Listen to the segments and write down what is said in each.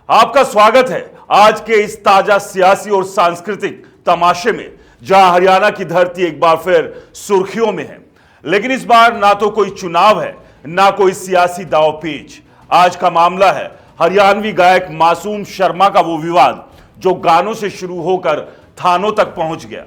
आपका स्वागत है आज के इस ताजा सियासी और सांस्कृतिक तमाशे में, जहां हरियाणा की धरती एक बार फिर सुर्खियों में है। लेकिन इस बार ना तो कोई चुनाव है, ना कोई सियासी दांवपेच। आज का मामला है हरियाणवी गायक मासूम शर्मा का वो विवाद जो गानों से शुरू होकर थानों तक पहुंच गया।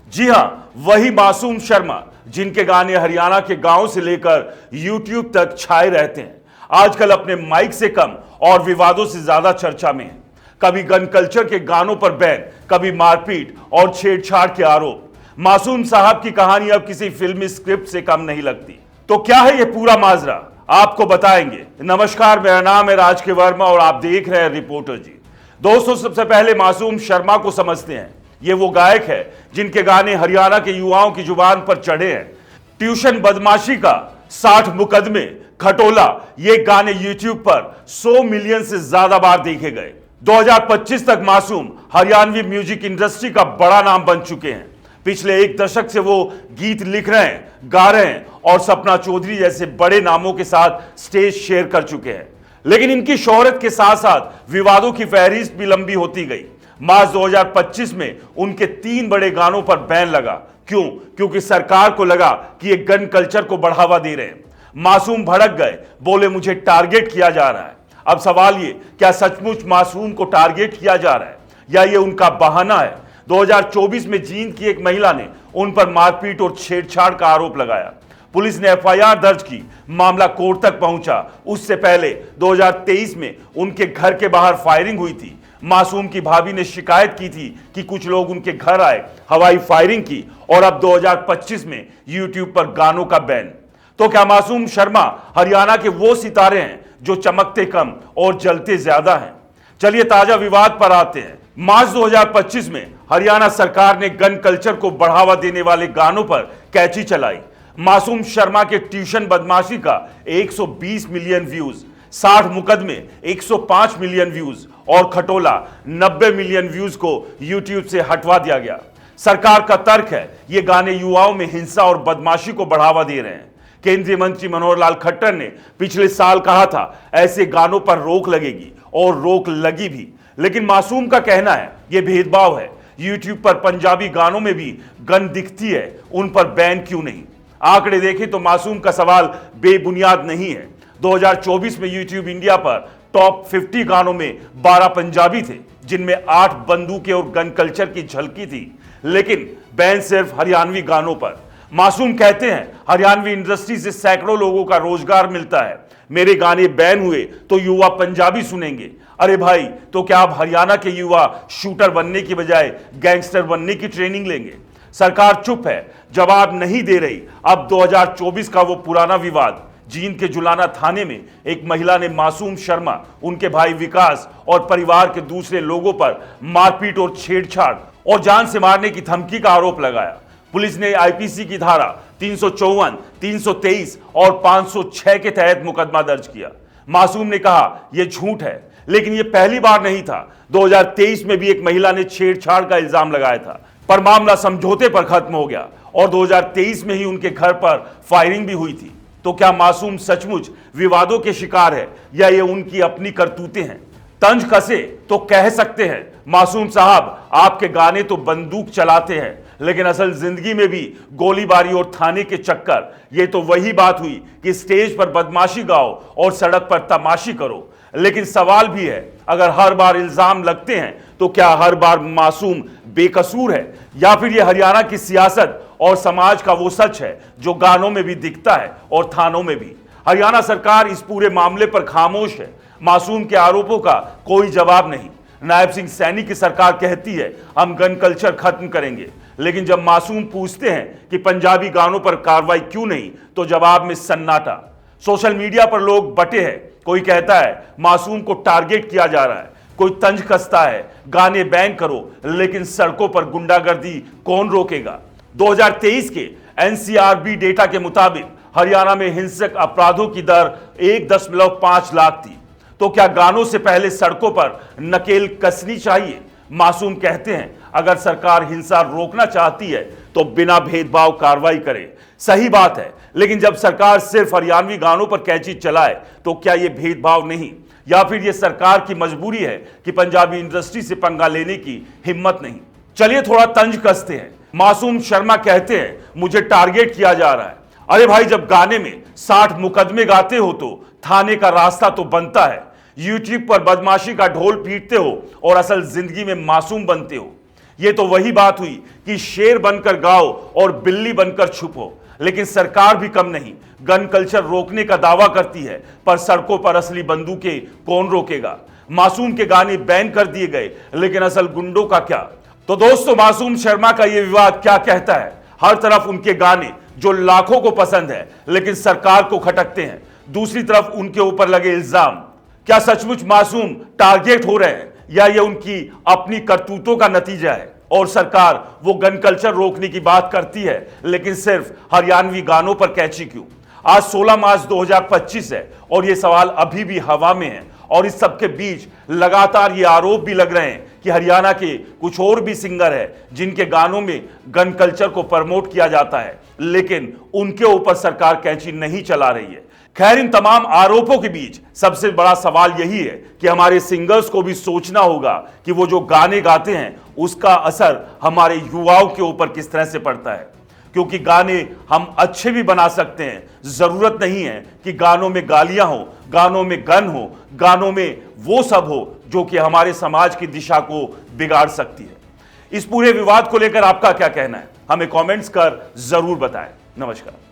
जी हां, वही मासूम शर्मा जिनके गाने हरियाणा के गांव से लेकर यूट्यूब तक छाए रहते हैं, आजकल अपने माइक से कम और विवादों से ज्यादा चर्चा में है। कभी गन कल्चर के गानों पर बैन, कभी मारपीट और छेड़छाड़ के आरोप। मासूम साहब की कहानी अब किसी फिल्मी स्क्रिप्ट से कम नहीं लगती। तो क्या है ये पूरा माजरा, आपको बताएंगे। नमस्कार, मेरा नाम है राज वर्मा और आप देख रहे हैं रिपोर्टर जी। दोस्तों, सबसे पहले मासूम शर्मा को समझते हैं। ये वो गायक है जिनके गाने हरियाणा के युवाओं की जुबान पर चढ़े हैं। ट्यूशन बदमाशी का 60 मुकदमे, खटोला, ये गाने यूट्यूब पर 100 मिलियन से ज्यादा बार देखे गए। 2025 तक मासूम हरियाणवी म्यूजिक इंडस्ट्री का बड़ा नाम बन चुके हैं। पिछले एक दशक से वो गीत लिख रहे हैं, गा रहे हैं और सपना चौधरी जैसे बड़े नामों के साथ स्टेज शेयर कर चुके हैं। लेकिन इनकी शोहरत के साथ साथ विवादों की फहरिस्त भी लंबी होती गई। मार्च 2025 में उनके 3 बड़े गानों पर बैन लगा। क्यों? क्योंकि सरकार को लगा कि ये गन कल्चर को बढ़ावा दे रहे हैं। मासूम भड़क गए, बोले मुझे टारगेट किया जा रहा है। अब सवाल ये, क्या सचमुच मासूम को टारगेट किया जा रहा है या ये उनका बहाना है? 2024 में जींद की एक महिला ने उन पर मारपीट और छेड़छाड़ का आरोप लगाया। पुलिस ने एफआईआर दर्ज की, मामला कोर्ट तक पहुंचा। उससे पहले 2023 में उनके घर के बाहर फायरिंग हुई थी। मासूम की भाभी ने शिकायत की थी कि कुछ लोग उनके घर आए, हवाई फायरिंग की और अब 2025 में यूट्यूब पर गानों का बैन। तो क्या मासूम शर्मा हरियाणा के वो सितारे हैं जो चमकते कम और जलते ज्यादा हैं? चलिए ताजा विवाद पर आते हैं। मार्च 2025 में हरियाणा सरकार ने गन कल्चर को बढ़ावा देने वाले गानों पर कैची चलाई। मासूम शर्मा के ट्यूशन बदमाशी का 120 मिलियन व्यूज, 60 मुकदमे 105 मिलियन व्यूज और खटोला 90 मिलियन व्यूज को यूट्यूब से हटवा दिया गया। सरकार का तर्क है ये गाने युवाओं में हिंसा और बदमाशी को बढ़ावा दे रहे हैं। केंद्रीय मंत्री मनोहर लाल खट्टर ने पिछले साल कहा था ऐसे गानों पर रोक लगेगी और रोक लगी भी। लेकिन मासूम का कहना है ये भेदभाव है। यूट्यूब पर पंजाबी गानों में भी गन दिखती है, उन पर बैन क्यों नहीं? आंकड़े देखें तो मासूम का सवाल बेबुनियाद नहीं है। 2024 में यूट्यूब इंडिया पर टॉप 50 गानों में 12 पंजाबी थे, जिनमें 8 बंदूकें और गन कल्चर की झलकी थी। लेकिन बैन सिर्फ हरियाणवी गानों पर। मासूम कहते हैं हरियाणवी इंडस्ट्री से सैकड़ों लोगों का रोजगार मिलता है। मेरे गाने बैन हुए तो युवा पंजाबी सुनेंगे। अरे भाई, तो क्या आप हरियाणा के युवा शूटर बनने की बजाय गैंगस्टर बनने की ट्रेनिंग लेंगे? सरकार चुप है, जवाब नहीं दे रही। अब 2024 का वो पुराना विवाद। जींद के जुलाना थाने में एक महिला ने मासूम शर्मा, उनके भाई विकास और परिवार के दूसरे लोगों पर मारपीट और छेड़छाड़ और जान से मारने की धमकी का आरोप लगाया। पुलिस ने आईपीसी की धारा 354, 323 और 506 के तहत मुकदमा दर्ज किया। मासूम ने कहा यह झूठ है, लेकिन यह पहली बार नहीं था। 2023 में भी एक महिला ने छेड़छाड़ का इल्जाम लगाया था, पर मामला समझौते पर खत्म हो गया और 2023 में ही उनके घर पर फायरिंग भी हुई थी। तो क्या मासूम सचमुच विवादों के शिकार है या ये उनकी अपनी करतूतें हैं? तंज कसे तो कह सकते हैं मासूम साहब, आपके गाने तो बंदूक चलाते हैं, लेकिन असल जिंदगी में भी गोलीबारी और थाने के चक्कर। ये तो वही बात हुई कि स्टेज पर बदमाशी गाओ और सड़क पर तमाशी करो। लेकिन सवाल भी है, अगर हर बार इल्जाम लगते हैं तो क्या हर बार मासूम बेकसूर है, या फिर ये हरियाणा की सियासत और समाज का वो सच है जो गानों में भी दिखता है और थानों में भी? हरियाणा सरकार इस पूरे मामले पर खामोश है। मासूम के आरोपों का कोई जवाब नहीं। नायब सिंह सैनी की सरकार कहती है हम गन कल्चर खत्म करेंगे, लेकिन जब मासूम पूछते हैं कि पंजाबी गानों पर कार्रवाई क्यों नहीं, तो जवाब में सन्नाटा। सोशल मीडिया पर लोग बटे हैं। कोई कहता है मासूम को टारगेट किया जा रहा है, कोई तंज कसता है गाने बैन करो, लेकिन सड़कों पर गुंडागर्दी कौन रोकेगा? 2023 के एनसीआरबी डेटा के मुताबिक हरियाणा में हिंसक अपराधों की दर 1.5 लाख थी। तो क्या गानों से पहले सड़कों पर नकेल कसनी चाहिए? मासूम कहते हैं अगर सरकार हिंसा रोकना चाहती है तो बिना भेदभाव कार्रवाई करे। सही बात है, लेकिन जब सरकार सिर्फ हरियाणवी गानों पर कैची चलाए तो क्या यह भेदभाव नहीं? या फिर यह सरकार की मजबूरी है कि पंजाबी इंडस्ट्री से पंगा लेने की हिम्मत नहीं। चलिए थोड़ा तंज कसते हैं। मासूम शर्मा कहते हैं मुझे टारगेट किया जा रहा है। अरे भाई, जब गाने में 60 मुकदमे गाते हो तो थाने का रास्ता तो बनता है। यूट्यूब पर बदमाशी का ढोल पीटते हो और असल जिंदगी में मासूम बनते हो। यह तो वही बात हुई कि शेर बनकर गाओ और बिल्ली बनकर छुपो। लेकिन सरकार भी कम नहीं, गन कल्चर रोकने का दावा करती है, पर सड़कों पर असली बंदूकें कौन रोकेगा। मासूम के गाने बैन कर दिए गए, लेकिन असल गुंडों का क्या। तो दोस्तों, मासूम शर्मा का यह विवाद क्या कहता है। हर तरफ उनके गाने जो लाखों को पसंद है, लेकिन सरकार को खटकते हैं। दूसरी तरफ उनके ऊपर लगे इल्जाम। क्या सचमुच मासूम टारगेट हो रहे हैं, या ये उनकी अपनी करतूतों का नतीजा है। और सरकार वो गन कल्चर रोकने की बात करती है, लेकिन सिर्फ हरियाणवी गानों पर कैची क्यों। आज 16 मार्च 2025 है और ये सवाल अभी भी हवा में है। और इस सबके बीच लगातार ये आरोप भी लग रहे हैं कि हरियाणा के कुछ और भी सिंगर हैं जिनके गानों में गन कल्चर को प्रमोट किया जाता है, लेकिन उनके ऊपर सरकार कैंची नहीं चला रही है। खैर, इन तमाम आरोपों के बीच सबसे बड़ा सवाल यही है कि हमारे सिंगर्स को भी सोचना होगा कि वो जो गाने गाते हैं उसका असर हमारे युवाओं के ऊपर किस तरह से पड़ता है। क्योंकि गाने हम अच्छे भी बना सकते हैं, जरूरत नहीं है कि गानों में गालियां हो, गानों में गन हो, गानों में वो सब हो जो कि हमारे समाज की दिशा को बिगाड़ सकती है। इस पूरे विवाद को लेकर आपका क्या कहना है, हमें कमेंट्स कर जरूर बताएं। नमस्कार।